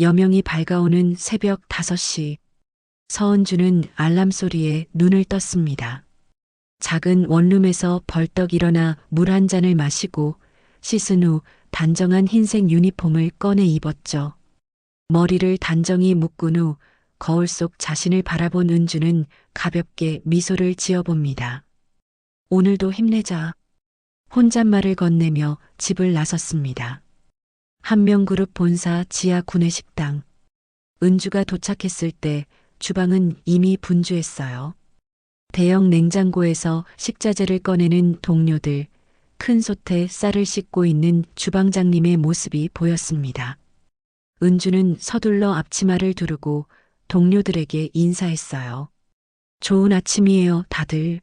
여명이 밝아오는 새벽 5시. 서은주는 알람 소리에 눈을 떴습니다. 작은 원룸에서 벌떡 일어나 물 한 잔을 마시고 씻은 후 단정한 흰색 유니폼을 꺼내 입었죠. 머리를 단정히 묶은 후 거울 속 자신을 바라본 은주는 가볍게 미소를 지어봅니다. 오늘도 힘내자. 혼잣말을 건네며 집을 나섰습니다. 한명그룹 본사 지하 구내식당. 은주가 도착했을 때 주방은 이미 분주했어요. 대형 냉장고에서 식자재를 꺼내는 동료들, 큰 솥에 쌀을 씻고 있는 주방장님의 모습이 보였습니다. 은주는 서둘러 앞치마를 두르고 동료들에게 인사했어요. 좋은 아침이에요, 다들.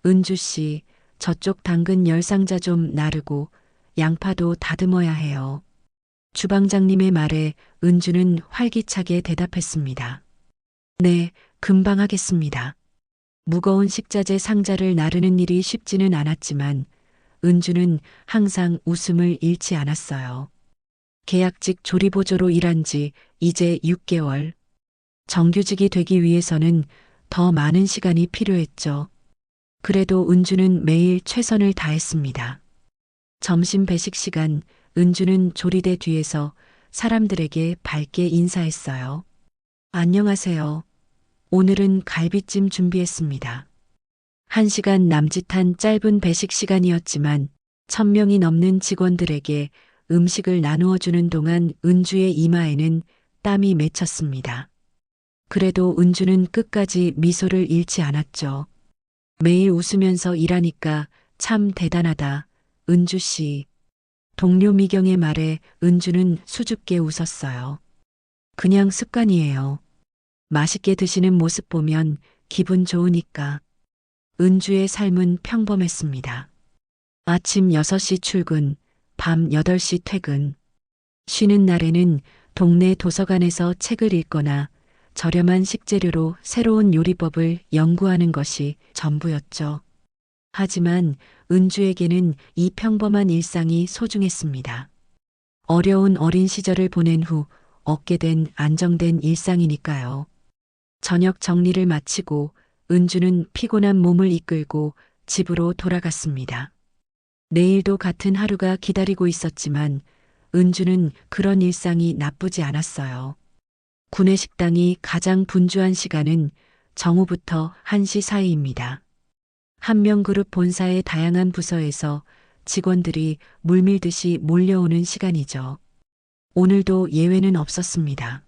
은주 씨, 저쪽 당근 10상자 좀 나르고 양파도 다듬어야 해요. 주방장님의 말에 은주는 활기차게 대답했습니다. 네, 금방 하겠습니다. 무거운 식자재 상자를 나르는 일이 쉽지는 않았지만 은주는 항상 웃음을 잃지 않았어요. 계약직 조리보조로 일한 지 이제 6개월. 정규직이 되기 위해서는 더 많은 시간이 필요했죠. 그래도 은주는 매일 최선을 다했습니다. 점심 배식 시간, 은주는 조리대 뒤에서 사람들에게 밝게 인사했어요. 안녕하세요. 오늘은 갈비찜 준비했습니다. 1시간 남짓한 짧은 배식 시간이었지만 1000명이 넘는 직원들에게 음식을 나누어 주는 동안 은주의 이마에는 땀이 맺혔습니다. 그래도 은주는 끝까지 미소를 잃지 않았죠. 매일 웃으면서 일하니까 참 대단하다, 은주 씨. 동료 미경의 말에 은주는 수줍게 웃었어요. 그냥 습관이에요. 맛있게 드시는 모습 보면 기분 좋으니까. 은주의 삶은 평범했습니다. 아침 6시 출근, 밤 8시 퇴근. 쉬는 날에는 동네 도서관에서 책을 읽거나 저렴한 식재료로 새로운 요리법을 연구하는 것이 전부였죠. 하지만 은주에게는 이 평범한 일상이 소중했습니다. 어려운 어린 시절을 보낸 후 얻게 된 안정된 일상이니까요. 저녁 정리를 마치고 은주는 피곤한 몸을 이끌고 집으로 돌아갔습니다. 내일도 같은 하루가 기다리고 있었지만 은주는 그런 일상이 나쁘지 않았어요. 구내식당이 가장 분주한 시간은 정오부터 1시 사이입니다. 한명그룹 본사의 다양한 부서에서 직원들이 물밀듯이 몰려오는 시간이죠. 오늘도 예외는 없었습니다.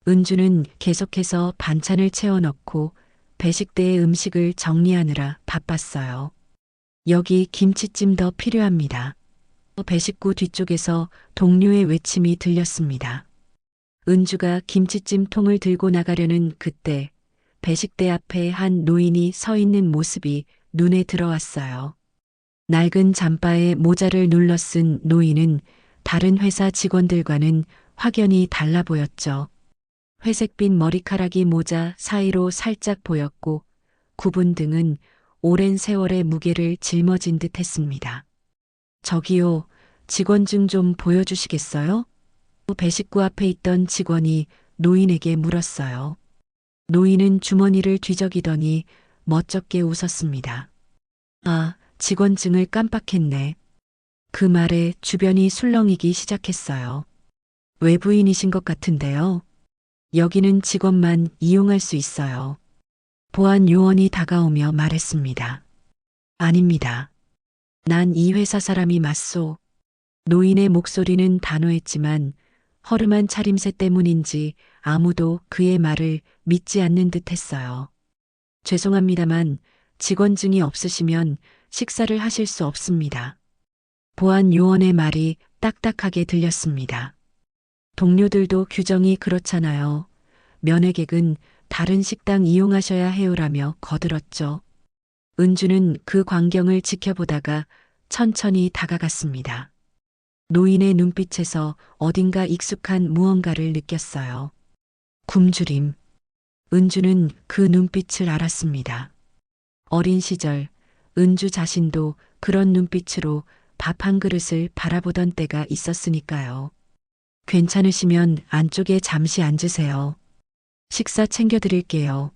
은주는 계속해서 반찬을 채워 넣고 배식대의 음식을 정리하느라 바빴어요. 여기 김치찜 더 필요합니다. 배식구 뒤쪽에서 동료의 외침이 들렸습니다. 은주가 김치찜 통을 들고 나가려는 그때 배식대 앞에 한 노인이 서 있는 모습이 눈에 들어왔어요. 낡은 잠바에 모자를 눌러 쓴 노인은 다른 회사 직원들과는 확연히 달라 보였죠. 회색빛 머리카락이 모자 사이로 살짝 보였고 굽은 등은 오랜 세월의 무게를 짊어진 듯 했습니다. 저기요, 직원증 좀 보여주시겠어요? 배식구 앞에 있던 직원이 노인에게 물었어요. 노인은 주머니를 뒤적이더니 멋쩍게 웃었습니다. 아, 직원증을 깜빡했네. 그 말에 주변이 술렁이기 시작했어요. 외부인이신 것 같은데요. 여기는 직원만 이용할 수 있어요. 보안 요원이 다가오며 말했습니다. 아닙니다. 난 이 회사 사람이 맞소. 노인의 목소리는 단호했지만 허름한 차림새 때문인지 아무도 그의 말을 믿지 않는 듯 했어요. 죄송합니다만 직원증이 없으시면 식사를 하실 수 없습니다. 보안 요원의 말이 딱딱하게 들렸습니다. 동료들도 규정이 그렇잖아요. 면회객은 다른 식당 이용하셔야 해요라며 거들었죠. 은주는 그 광경을 지켜보다가 천천히 다가갔습니다. 노인의 눈빛에서 어딘가 익숙한 무언가를 느꼈어요. 굶주림. 은주는 그 눈빛을 알았습니다. 어린 시절 은주 자신도 그런 눈빛으로 밥 한 그릇을 바라보던 때가 있었으니까요. 괜찮으시면 안쪽에 잠시 앉으세요. 식사 챙겨드릴게요.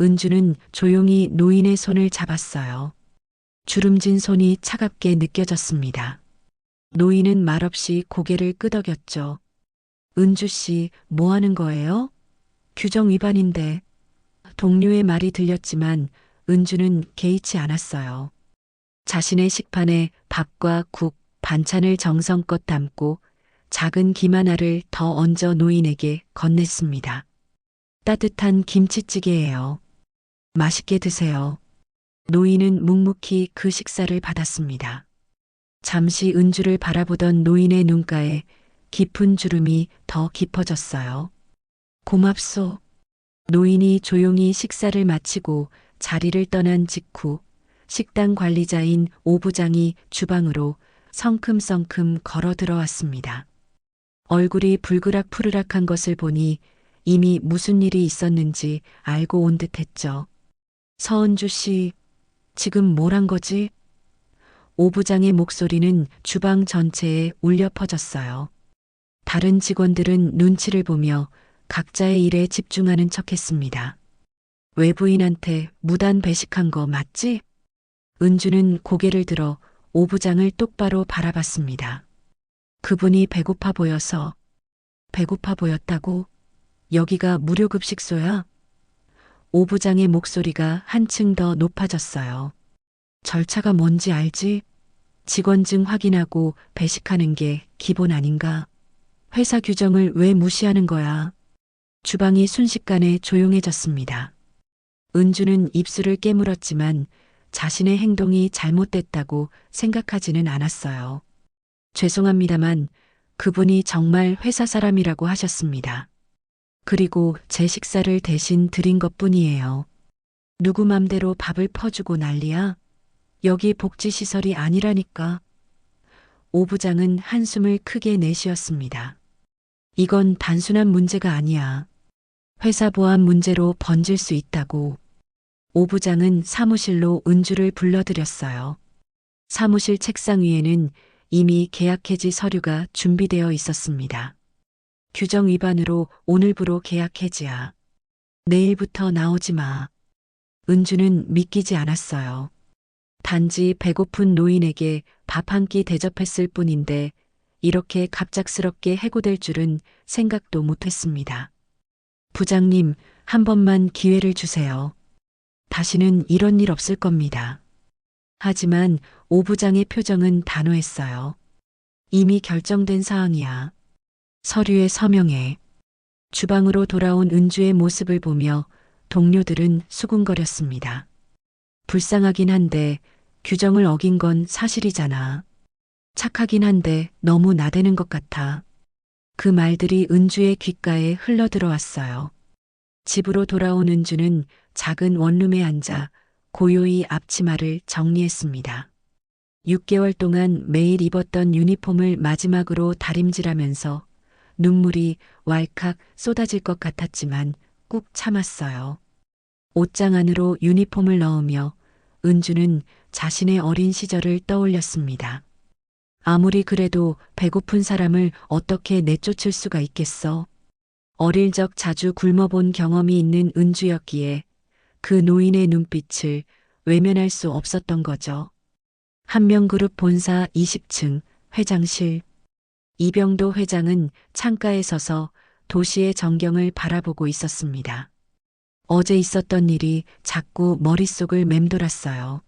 은주는 조용히 노인의 손을 잡았어요. 주름진 손이 차갑게 느껴졌습니다. 노인은 말없이 고개를 끄덕였죠. 은주 씨, 뭐 하는 거예요? 규정 위반인데. 동료의 말이 들렸지만 은주는 개의치 않았어요. 자신의 식판에 밥과 국, 반찬을 정성껏 담고 작은 김 하나를 더 얹어 노인에게 건넸습니다. 따뜻한 김치찌개예요. 맛있게 드세요. 노인은 묵묵히 그 식사를 받았습니다. 잠시 은주를 바라보던 노인의 눈가에 깊은 주름이 더 깊어졌어요. 고맙소. 노인이 조용히 식사를 마치고 자리를 떠난 직후 식당 관리자인 오 부장이 주방으로 성큼성큼 걸어 들어왔습니다. 얼굴이 불그락푸르락한 것을 보니 이미 무슨 일이 있었는지 알고 온 듯했죠. 서은주 씨, 지금 뭘 한 거지? 오 부장의 목소리는 주방 전체에 울려 퍼졌어요. 다른 직원들은 눈치를 보며 각자의 일에 집중하는 척했습니다. 외부인한테 무단 배식한 거 맞지? 은주는 고개를 들어 오 부장을 똑바로 바라봤습니다. 그분이 배고파 보여서. 배고파 보였다고? 여기가 무료급식소야? 오 부장의 목소리가 한층 더 높아졌어요. 절차가 뭔지 알지? 직원증 확인하고 배식하는 게 기본 아닌가? 회사 규정을 왜 무시하는 거야? 주방이 순식간에 조용해졌습니다. 은주는 입술을 깨물었지만 자신의 행동이 잘못됐다고 생각하지는 않았어요. 죄송합니다만 그분이 정말 회사 사람이라고 하셨습니다. 그리고 제 식사를 대신 드린 것뿐이에요. 누구 맘대로 밥을 퍼주고 난리야? 여기 복지시설이 아니라니까. 오 부장은 한숨을 크게 내쉬었습니다. 이건 단순한 문제가 아니야. 회사 보안 문제로 번질 수 있다고. 오 부장은 사무실로 은주를 불러들였어요. 사무실 책상 위에는 이미 계약 해지 서류가 준비되어 있었습니다. 규정 위반으로 오늘부로 계약 해지야. 내일부터 나오지 마. 은주는 믿기지 않았어요. 단지 배고픈 노인에게 밥 한 끼 대접했을 뿐인데 이렇게 갑작스럽게 해고될 줄은 생각도 못했습니다. 부장님, 한 번만 기회를 주세요. 다시는 이런 일 없을 겁니다. 하지만 오 부장의 표정은 단호했어요. 이미 결정된 사항이야. 서류에 서명해. 주방으로 돌아온 은주의 모습을 보며 동료들은 수군거렸습니다. 불쌍하긴 한데 규정을 어긴 건 사실이잖아. 착하긴 한데 너무 나대는 것 같아. 그 말들이 은주의 귓가에 흘러들어왔어요. 집으로 돌아온 은주는 작은 원룸에 앉아 고요히 앞치마를 정리했습니다. 6개월 동안 매일 입었던 유니폼을 마지막으로 다림질하면서 눈물이 왈칵 쏟아질 것 같았지만 꾹 참았어요. 옷장 안으로 유니폼을 넣으며 은주는 자신의 어린 시절을 떠올렸습니다. 아무리 그래도 배고픈 사람을 어떻게 내쫓을 수가 있겠어? 어릴 적 자주 굶어본 경험이 있는 은주였기에 그 노인의 눈빛을 외면할 수 없었던 거죠. 한명그룹 본사 20층 회장실. 이병도 회장은 창가에 서서 도시의 전경을 바라보고 있었습니다. 어제 있었던 일이 자꾸 머릿속을 맴돌았어요.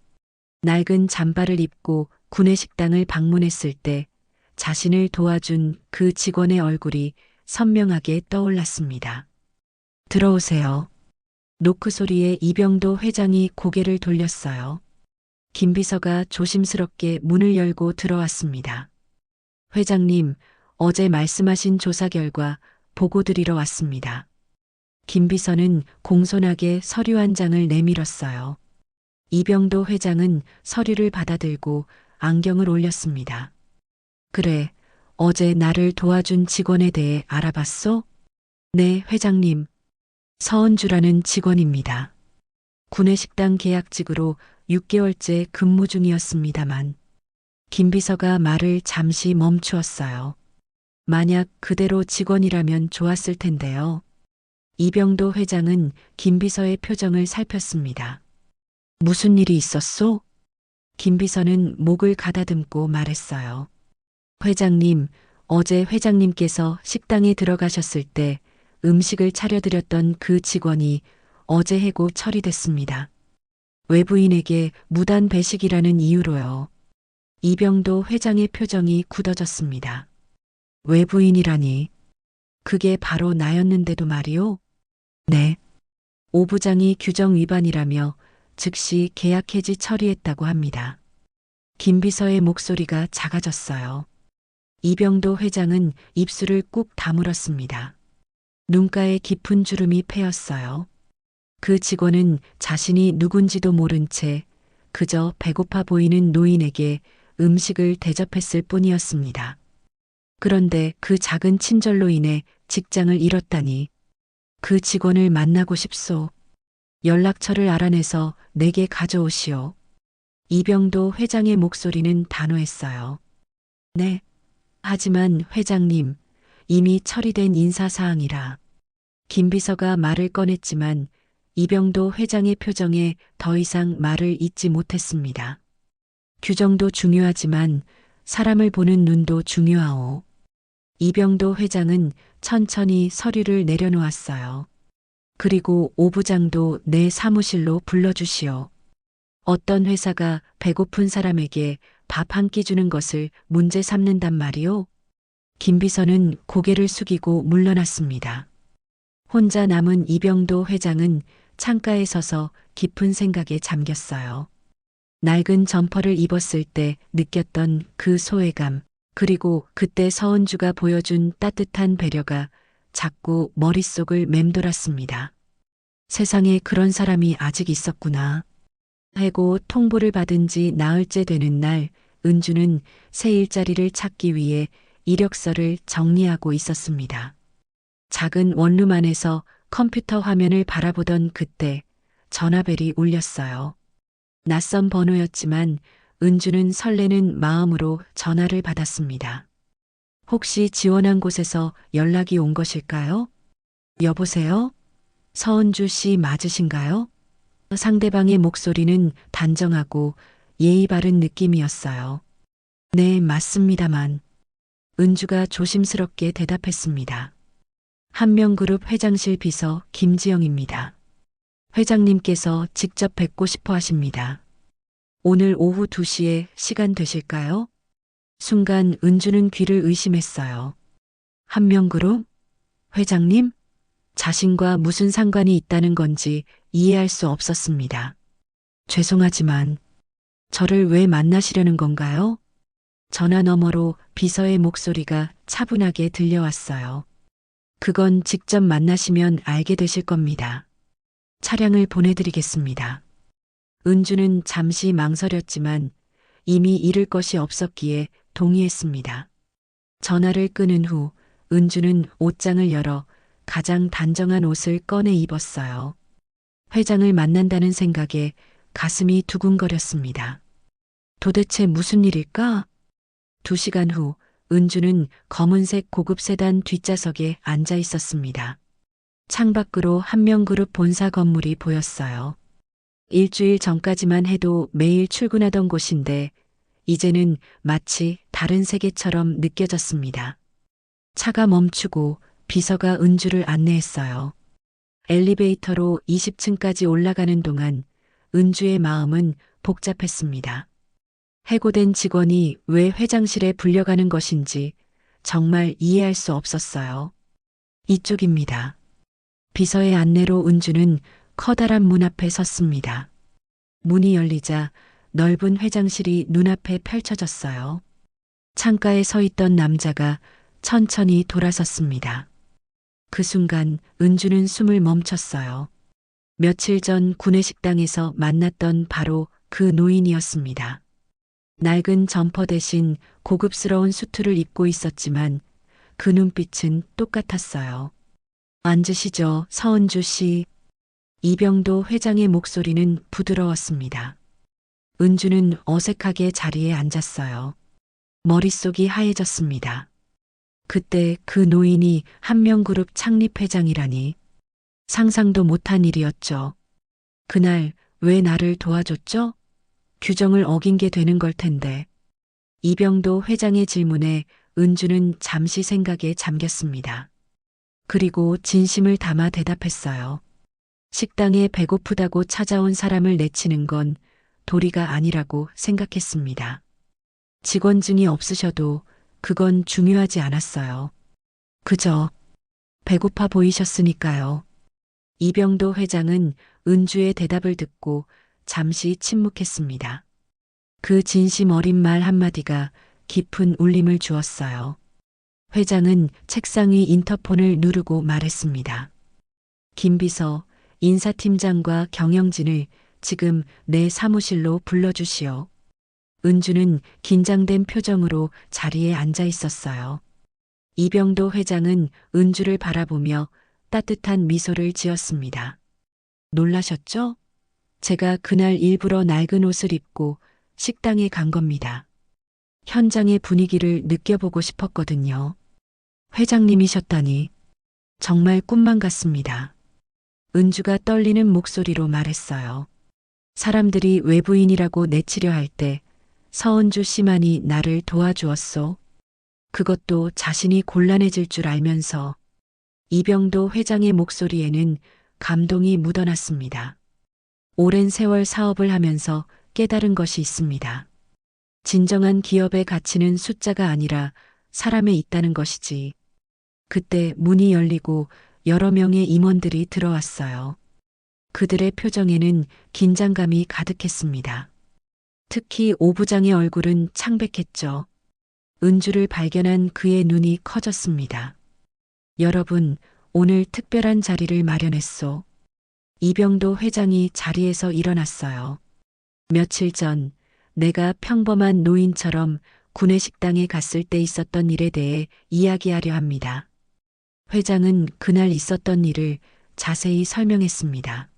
낡은 잠바를 입고 구내식당을 방문했을 때 자신을 도와준 그 직원의 얼굴이 선명하게 떠올랐습니다. 들어오세요. 노크 소리에 이병도 회장이 고개를 돌렸어요. 김 비서가 조심스럽게 문을 열고 들어왔습니다. 회장님, 어제 말씀하신 조사 결과 보고 드리러 왔습니다. 김 비서는 공손하게 서류 한 장을 내밀었어요. 이병도 회장은 서류를 받아들고 안경을 올렸습니다. 그래, 어제 나를 도와준 직원에 대해 알아봤소? 네, 회장님. 서은주라는 직원입니다. 구내식당 계약직으로 6개월째 근무 중이었습니다만 김 비서가 말을 잠시 멈추었어요. 만약 그대로 직원이라면 좋았을 텐데요. 이병도 회장은 김 비서의 표정을 살폈습니다. 무슨 일이 있었소? 김 비서는 목을 가다듬고 말했어요. 회장님, 어제 회장님께서 식당에 들어가셨을 때 음식을 차려드렸던 그 직원이 어제 해고 처리됐습니다. 외부인에게 무단 배식이라는 이유로요. 이병도 회장의 표정이 굳어졌습니다. 외부인이라니. 그게 바로 나였는데도 말이오? 네. 오 부장이 규정 위반이라며 즉시 계약 해지 처리했다고 합니다. 김 비서의 목소리가 작아졌어요. 이병도 회장은 입술을 꾹 다물었습니다. 눈가에 깊은 주름이 패였어요. 그 직원은 자신이 누군지도 모른 채 그저 배고파 보이는 노인에게 음식을 대접했을 뿐이었습니다. 그런데 그 작은 친절로 인해 직장을 잃었다니. 그 직원을 만나고 싶소. 연락처를 알아내서 내게 가져오시오. 이병도 회장의 목소리는 단호했어요. 네. 하지만 회장님, 이미 처리된 인사사항이라. 김 비서가 말을 꺼냈지만 이병도 회장의 표정에 더 이상 말을 잇지 못했습니다. 규정도 중요하지만 사람을 보는 눈도 중요하오. 이병도 회장은 천천히 서류를 내려놓았어요. 그리고 오 부장도 내 사무실로 불러주시오. 어떤 회사가 배고픈 사람에게 밥 한 끼 주는 것을 문제 삼는단 말이오? 김 비서는 고개를 숙이고 물러났습니다. 혼자 남은 이병도 회장은 창가에 서서 깊은 생각에 잠겼어요. 낡은 점퍼를 입었을 때 느꼈던 그 소외감, 그리고 그때 서은주가 보여준 따뜻한 배려가 자꾸 머릿속을 맴돌았습니다. 세상에 그런 사람이 아직 있었구나. 해고 통보를 받은 지 나흘째 되는 날, 은주는 새 일자리를 찾기 위해 이력서를 정리하고 있었습니다. 작은 원룸 안에서 컴퓨터 화면을 바라보던 그때 전화벨이 울렸어요. 낯선 번호였지만 은주는 설레는 마음으로 전화를 받았습니다. 혹시 지원한 곳에서 연락이 온 것일까요? 여보세요? 서은주 씨 맞으신가요? 상대방의 목소리는 단정하고 예의 바른 느낌이었어요. 네, 맞습니다만. 은주가 조심스럽게 대답했습니다. 한명그룹 회장실 비서 김지영입니다. 회장님께서 직접 뵙고 싶어 하십니다. 오늘 오후 2시에 시간 되실까요? 순간 은주는 귀를 의심했어요. 한명그룹? 회장님? 자신과 무슨 상관이 있다는 건지 이해할 수 없었습니다. 죄송하지만 저를 왜 만나시려는 건가요? 전화 너머로 비서의 목소리가 차분하게 들려왔어요. 그건 직접 만나시면 알게 되실 겁니다. 차량을 보내드리겠습니다. 은주는 잠시 망설였지만 이미 잃을 것이 없었기에 동의했습니다. 전화를 끊은 후 은주는 옷장을 열어 가장 단정한 옷을 꺼내 입었어요. 회장을 만난다는 생각에 가슴이 두근거렸습니다. 도대체 무슨 일일까? 2시간 후 은주는 검은색 고급 세단 뒷좌석에 앉아 있었습니다. 창밖으로 한명그룹 본사 건물이 보였어요. 일주일 전까지만 해도 매일 출근하던 곳인데 이제는 마치 다른 세계처럼 느껴졌습니다. 차가 멈추고 비서가 은주를 안내했어요. 엘리베이터로 20층까지 올라가는 동안 은주의 마음은 복잡했습니다. 해고된 직원이 왜 회장실에 불려가는 것인지 정말 이해할 수 없었어요. 이쪽입니다. 비서의 안내로 은주는 커다란 문 앞에 섰습니다. 문이 열리자 넓은 회장실이 눈앞에 펼쳐졌어요. 창가에 서 있던 남자가 천천히 돌아섰습니다. 그 순간 은주는 숨을 멈췄어요. 며칠 전 구내식당에서 만났던 바로 그 노인이었습니다. 낡은 점퍼 대신 고급스러운 수트를 입고 있었지만 그 눈빛은 똑같았어요. 앉으시죠, 서은주 씨. 이병도 회장의 목소리는 부드러웠습니다. 은주는 어색하게 자리에 앉았어요. 머릿속이 하얘졌습니다. 그때 그 노인이 한명그룹 창립 회장이라니 상상도 못한 일이었죠. 그날 왜 나를 도와줬죠? 규정을 어긴 게 되는 걸 텐데. 이병도 회장의 질문에 은주는 잠시 생각에 잠겼습니다. 그리고 진심을 담아 대답했어요. 식당에 배고프다고 찾아온 사람을 내치는 건 도리가 아니라고 생각했습니다. 직원증이 없으셔도 그건 중요하지 않았어요. 그저 배고파 보이셨으니까요. 이병도 회장은 은주의 대답을 듣고 잠시 침묵했습니다. 그 진심 어린 말 한마디가 깊은 울림을 주었어요. 회장은 책상 위 인터폰을 누르고 말했습니다. 김비서, 인사팀장과 경영진을 지금 내 사무실로 불러주시오. 은주는 긴장된 표정으로 자리에 앉아 있었어요. 이병도 회장은 은주를 바라보며 따뜻한 미소를 지었습니다. 놀라셨죠? 제가 그날 일부러 낡은 옷을 입고 식당에 간 겁니다. 현장의 분위기를 느껴보고 싶었거든요. 회장님이셨다니 정말 꿈만 같습니다. 은주가 떨리는 목소리로 말했어요. 사람들이 외부인이라고 내치려 할 때 서은주 씨만이 나를 도와주었소. 그것도 자신이 곤란해질 줄 알면서. 이병도 회장의 목소리에는 감동이 묻어났습니다. 오랜 세월 사업을 하면서 깨달은 것이 있습니다. 진정한 기업의 가치는 숫자가 아니라 사람에 있다는 것이지. 그때 문이 열리고 여러 명의 임원들이 들어왔어요. 그들의 표정에는 긴장감이 가득했습니다. 특히 오 부장의 얼굴은 창백했죠. 은주를 발견한 그의 눈이 커졌습니다. 여러분, 오늘 특별한 자리를 마련했소. 이병도 회장이 자리에서 일어났어요. 며칠 전 내가 평범한 노인처럼 구내식당에 갔을 때 있었던 일에 대해 이야기하려 합니다. 회장은 그날 있었던 일을 자세히 설명했습니다.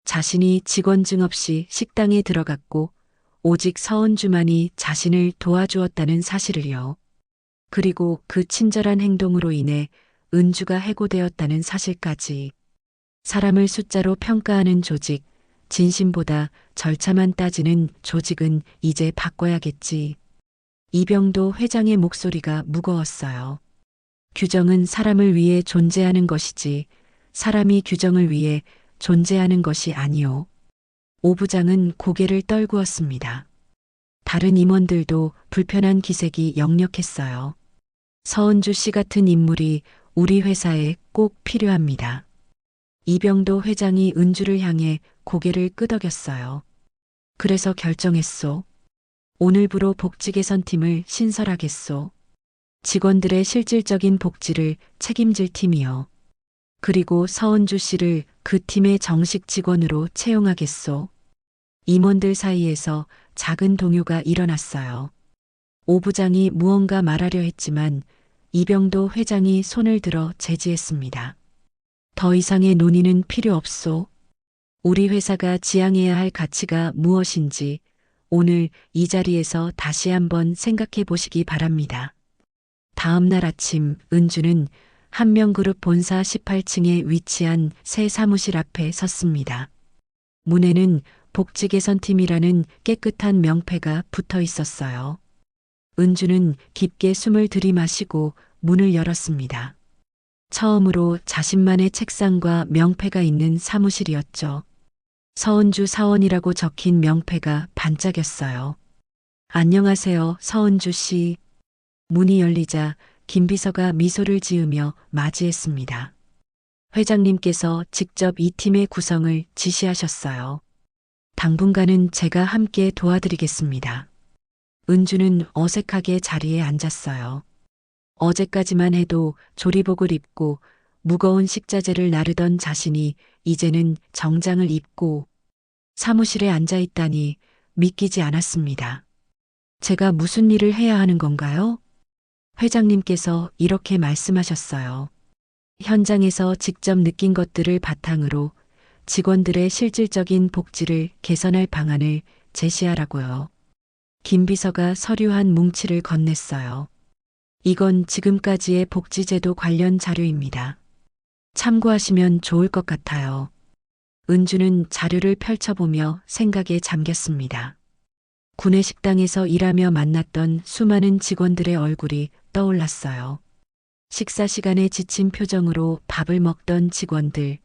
자신이 직원증 없이 식당에 들어갔고 오직 서은주만이 자신을 도와주었다는 사실을요. 그리고 그 친절한 행동으로 인해 은주가 해고되었다는 사실까지. 사람을 숫자로 평가하는 조직, 진심보다 절차만 따지는 조직은 이제 바꿔야겠지. 이병도 회장의 목소리가 무거웠어요. 규정은 사람을 위해 존재하는 것이지 사람이 규정을 위해 존재하는 것이 아니오. 오 부장은 고개를 떨구었습니다. 다른 임원들도 불편한 기색이 역력했어요. 서은주 씨 같은 인물이 우리 회사에 꼭 필요합니다. 이병도 회장이 은주를 향해 고개를 끄덕였어요. 그래서 결정했소. 오늘부로 복지 개선팀을 신설하겠소. 직원들의 실질적인 복지를 책임질 팀이요. 그리고 서은주 씨를 그 팀의 정식 직원으로 채용하겠소. 임원들 사이에서 작은 동요가 일어났어요. 오 부장이 무언가 말하려 했지만 이병도 회장이 손을 들어 제지했습니다. 더 이상의 논의는 필요 없소. 우리 회사가 지향해야 할 가치가 무엇인지 오늘 이 자리에서 다시 한번 생각해 보시기 바랍니다. 다음 날 아침 은주는 한명그룹 본사 18층에 위치한 새 사무실 앞에 섰습니다. 문에는 복지개선팀이라는 깨끗한 명패가 붙어 있었어요. 은주는 깊게 숨을 들이마시고 문을 열었습니다. 처음으로 자신만의 책상과 명패가 있는 사무실이었죠. 서은주 사원이라고 적힌 명패가 반짝였어요. 안녕하세요, 서은주 씨. 문이 열리자 김 비서가 미소를 지으며 맞이했습니다. 회장님께서 직접 이 팀의 구성을 지시하셨어요. 당분간은 제가 함께 도와드리겠습니다. 은주는 어색하게 자리에 앉았어요. 어제까지만 해도 조리복을 입고 무거운 식자재를 나르던 자신이 이제는 정장을 입고 사무실에 앉아 있다니 믿기지 않았습니다. 제가 무슨 일을 해야 하는 건가요? 회장님께서 이렇게 말씀하셨어요. 현장에서 직접 느낀 것들을 바탕으로 직원들의 실질적인 복지를 개선할 방안을 제시하라고요. 김 비서가 서류 한 뭉치를 건넸어요. 이건 지금까지의 복지제도 관련 자료입니다. 참고하시면 좋을 것 같아요. 은주는 자료를 펼쳐보며 생각에 잠겼습니다. 구내식당에서 일하며 만났던 수많은 직원들의 얼굴이 떠올랐어요. 식사 시간에 지친 표정으로 밥을 먹던 직원들,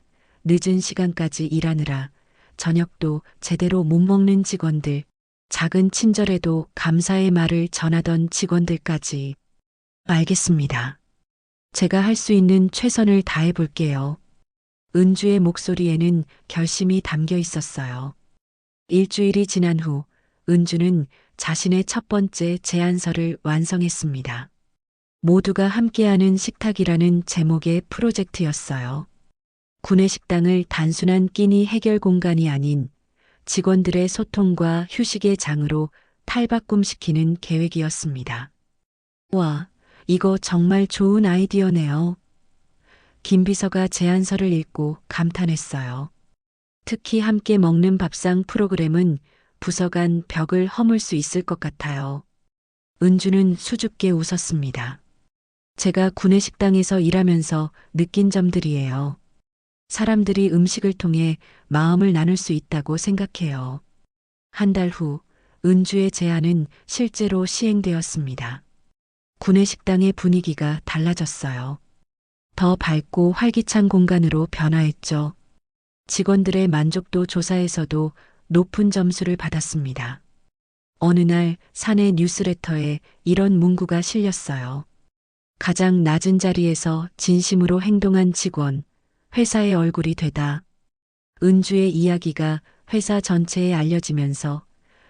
늦은 시간까지 일하느라 저녁도 제대로 못 먹는 직원들, 작은 친절에도 감사의 말을 전하던 직원들까지. 알겠습니다. 제가 할 수 있는 최선을 다해 볼게요. 은주의 목소리에는 결심이 담겨 있었어요. 일주일이 지난 후 은주는 자신의 첫 번째 제안서를 완성했습니다. 모두가 함께하는 식탁이라는 제목의 프로젝트였어요. 구내식당을 단순한 끼니 해결 공간이 아닌 직원들의 소통과 휴식의 장으로 탈바꿈시키는 계획이었습니다. 와, 이거 정말 좋은 아이디어네요. 김 비서가 제안서를 읽고 감탄했어요. 특히 함께 먹는 밥상 프로그램은 부서 간 벽을 허물 수 있을 것 같아요. 은주는 수줍게 웃었습니다. 제가 구내식당에서 일하면서 느낀 점들이에요. 사람들이 음식을 통해 마음을 나눌 수 있다고 생각해요. 한 달 후 은주의 제안은 실제로 시행되었습니다. 구내식당의 분위기가 달라졌어요. 더 밝고 활기찬 공간으로 변화했죠. 직원들의 만족도 조사에서도 높은 점수를 받았습니다. 어느 날 사내 뉴스레터에 이런 문구가 실렸어요. 가장 낮은 자리에서 진심으로 행동한 직원, 회사의 얼굴이 되다. 은주의 이야기가 회사 전체에 알려지면서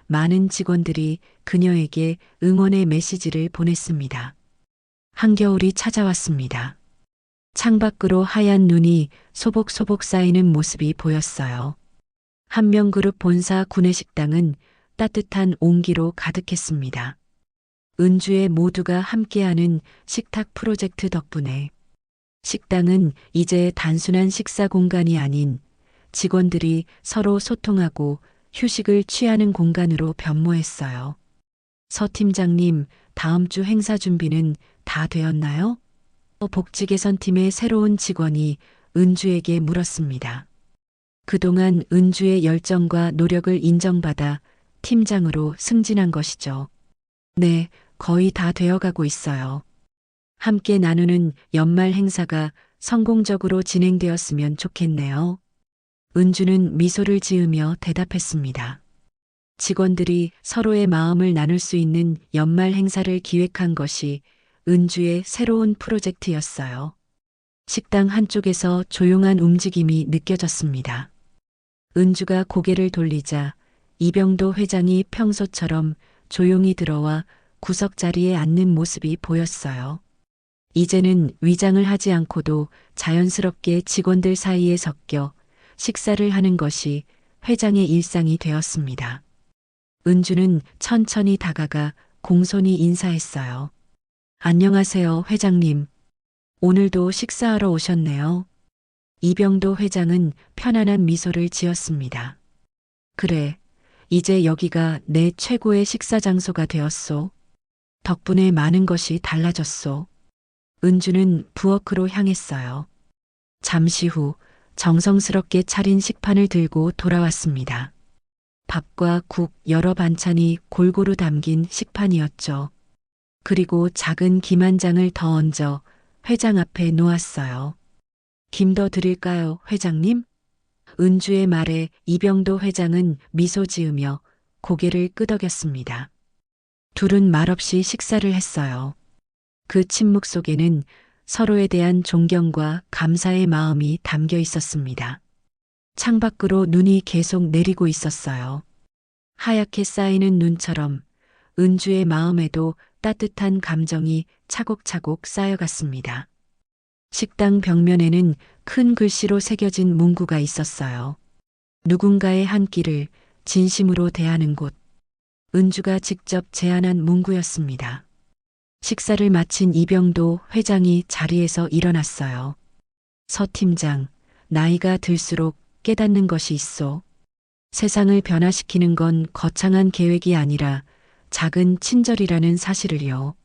많은 직원들이 그녀에게 응원의 메시지를 보냈습니다. 한겨울이 찾아왔습니다. 창밖으로 하얀 눈이 소복소복 쌓이는 모습이 보였어요. 한명그룹 본사 구내식당은 따뜻한 온기로 가득했습니다. 은주의 모두가 함께하는 식탁 프로젝트 덕분에 식당은 이제 단순한 식사 공간이 아닌 직원들이 서로 소통하고 휴식을 취하는 공간으로 변모했어요. 서 팀장님, 다음 주 행사 준비는 다 되었나요? 복지개선팀의 새로운 직원이 은주에게 물었습니다. 그동안 은주의 열정과 노력을 인정받아 팀장으로 승진한 것이죠. 네, 거의 다 되어가고 있어요. 함께 나누는 연말 행사가 성공적으로 진행되었으면 좋겠네요. 은주는 미소를 지으며 대답했습니다. 직원들이 서로의 마음을 나눌 수 있는 연말 행사를 기획한 것이 은주의 새로운 프로젝트였어요. 식당 한쪽에서 조용한 움직임이 느껴졌습니다. 은주가 고개를 돌리자 이병도 회장이 평소처럼 조용히 들어와 구석 자리에 앉는 모습이 보였어요. 이제는 위장을 하지 않고도 자연스럽게 직원들 사이에 섞여 식사를 하는 것이 회장의 일상이 되었습니다. 은주는 천천히 다가가 공손히 인사했어요. 안녕하세요, 회장님. 오늘도 식사하러 오셨네요. 이병도 회장은 편안한 미소를 지었습니다. 그래, 이제 여기가 내 최고의 식사 장소가 되었소. 덕분에 많은 것이 달라졌소. 은주는 부엌으로 향했어요. 잠시 후 정성스럽게 차린 식판을 들고 돌아왔습니다. 밥과 국, 여러 반찬이 골고루 담긴 식판이었죠. 그리고 작은 김 한 장을 더 얹어 회장 앞에 놓았어요. 김 더 드릴까요, 회장님? 은주의 말에 이병도 회장은 미소 지으며 고개를 끄덕였습니다. 둘은 말없이 식사를 했어요. 그 침묵 속에는 서로에 대한 존경과 감사의 마음이 담겨 있었습니다. 창밖으로 눈이 계속 내리고 있었어요. 하얗게 쌓이는 눈처럼 은주의 마음에도 따뜻한 감정이 차곡차곡 쌓여갔습니다. 식당 벽면에는 큰 글씨로 새겨진 문구가 있었어요. 누군가의 한 끼를 진심으로 대하는 곳. 은주가 직접 제안한 문구였습니다. 식사를 마친 이병도 회장이 자리에서 일어났어요. 서 팀장, 나이가 들수록 깨닫는 것이 있어. 세상을 변화시키는 건 거창한 계획이 아니라 작은 친절이라는 사실을요.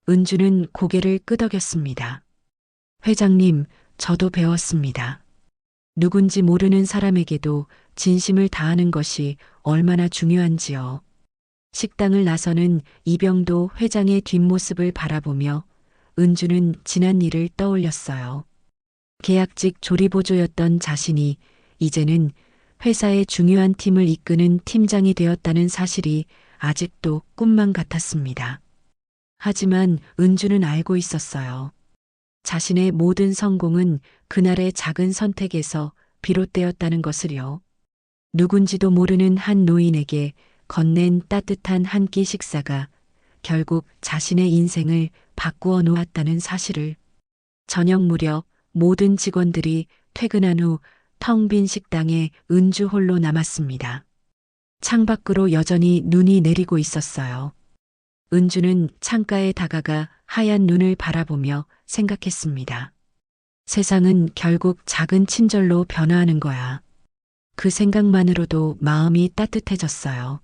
은주는 고개를 끄덕였습니다. 회장님, 저도 배웠습니다. 누군지 모르는 사람에게도 진심을 다하는 것이 얼마나 중요한지요. 식당을 나서는 이병도 회장의 뒷모습을 바라보며 은주는 지난 일을 떠올렸어요. 계약직 조리보조였던 자신이 이제는 회사의 중요한 팀을 이끄는 팀장이 되었다는 사실이 아직도 꿈만 같았습니다. 하지만 은주는 알고 있었어요. 자신의 모든 성공은 그날의 작은 선택에서 비롯되었다는 것을요. 누군지도 모르는 한 노인에게 건넨 따뜻한 한 끼 식사가 결국 자신의 인생을 바꾸어 놓았다는 사실을. 저녁 무렵 모든 직원들이 퇴근한 후 텅 빈 식당에 은주 홀로 남았습니다. 창밖으로 여전히 눈이 내리고 있었어요. 은주는 창가에 다가가 하얀 눈을 바라보며 생각했습니다. 세상은 결국 작은 친절로 변화하는 거야. 그 생각만으로도 마음이 따뜻해졌어요.